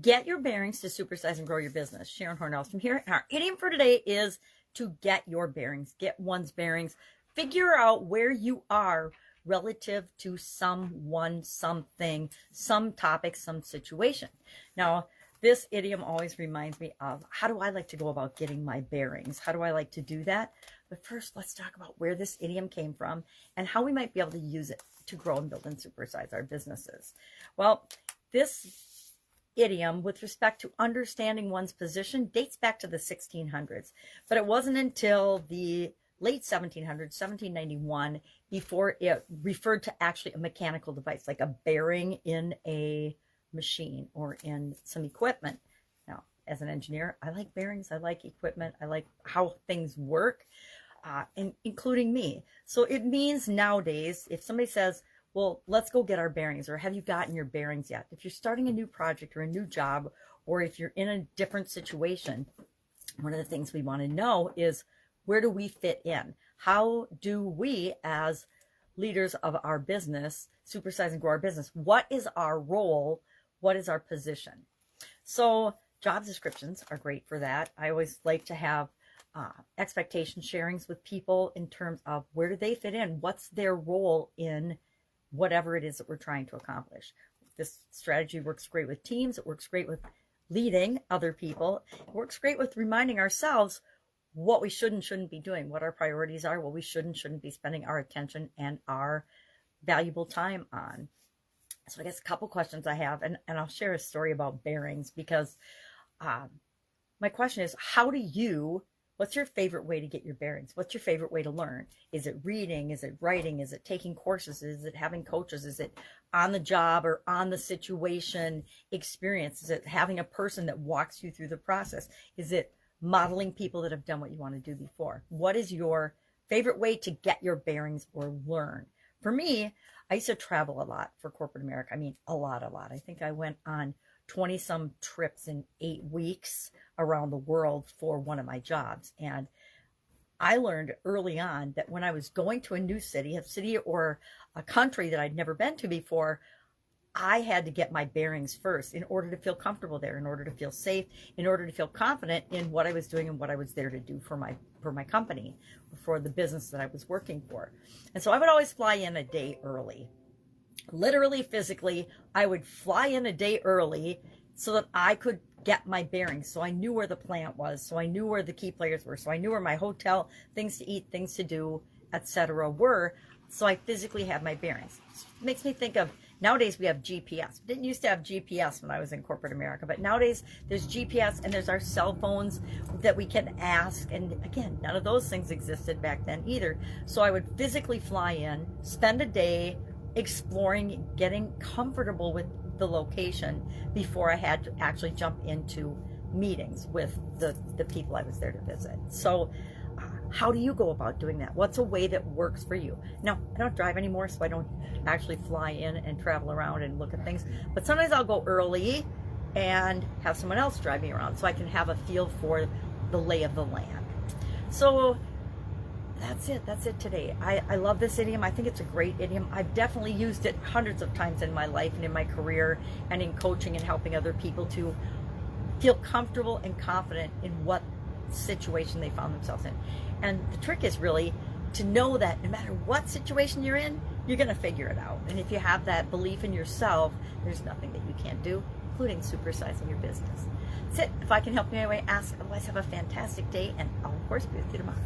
Get your bearings to supersize and grow your business. Sharon Horne-Ellstrom here. And our idiom for today is to get your bearings, get one's bearings, figure out where you are relative to someone, something, some topic, some situation. Now, this idiom always reminds me of how do I like to go about getting my bearings? How do I like to do that? But first, let's talk about where this idiom came from and how we might be able to use it to grow and build and supersize our businesses. Well, this idiom with respect to understanding one's position dates back to the 1600s, but it wasn't until the late 1700s, 1791, before it referred to actually a mechanical device, like a bearing in a machine or in some equipment. Now, as an engineer, I like bearings, I like equipment, I like how things work, including me. So it means nowadays, if somebody says, well, let's go get our bearings, or have you gotten your bearings yet? If you're starting a new project or a new job, or if you're in a different situation, one of the things we want to know is, where do we fit in? How do we, as leaders of our business, supersize and grow our business? What is our role? What is our position? So job descriptions are great for that. I always like to have expectation sharings with people in terms of where do they fit in? What's their role in whatever it is that we're trying to accomplish. This strategy works great with teams. It works great with leading other people. It works great with reminding ourselves what we should and shouldn't be doing, what our priorities are, what we should and shouldn't be spending our attention and our valuable time on. So I guess a couple questions I have, and I'll share a story about bearings because my question is, what's your favorite way to get your bearings? What's your favorite way to learn? Is it reading? Is it writing? Is it taking courses? Is it having coaches? Is it on the job or on the situation experience? Is it having a person that walks you through the process? Is it modeling people that have done what you want to do before? What is your favorite way to get your bearings or learn? For me, I used to travel a lot for corporate America. I mean, a lot. I think I went on 20-some trips in 8 weeks around the world for one of my jobs. And I learned early on that when I was going to a new city, or a country that I'd never been to before, I had to get my bearings first in order to feel comfortable there, in order to feel safe, in order to feel confident in what I was doing and what I was there to do for my company, for the business that I was working for. And so I would always fly in a day early. Literally, physically, I would fly in a day early so that I could get my bearings. So I knew where the plant was. So I knew where the key players were. So I knew where my hotel, things to eat, things to do, etc. were. So I physically had my bearings. It makes me think of, nowadays we have GPS. We didn't used to have GPS when I was in corporate America, but nowadays there's GPS and there's our cell phones that we can ask. And again, none of those things existed back then either. So I would physically fly in, spend a day exploring, getting comfortable with the location before I had to actually jump into meetings with the people I was there to visit. So how do you go about doing that? What's a way that works for you? Now, I don't drive anymore, so I don't actually fly in and travel around and look at things. But sometimes I'll go early and have someone else drive me around so I can have a feel for the lay of the land. So that's it today. I love this idiom. I think it's a great idiom. I've definitely used it hundreds of times in my life and in my career and in coaching and helping other people to feel comfortable and confident in what situation they found themselves in. And the trick is really to know that no matter what situation you're in, you're going to figure it out. And if you have that belief in yourself, there's nothing that you can't do, including supersizing your business. That's it. If I can help you in any way, ask. Otherwise, have a fantastic day, and I'll, of course, be with you tomorrow.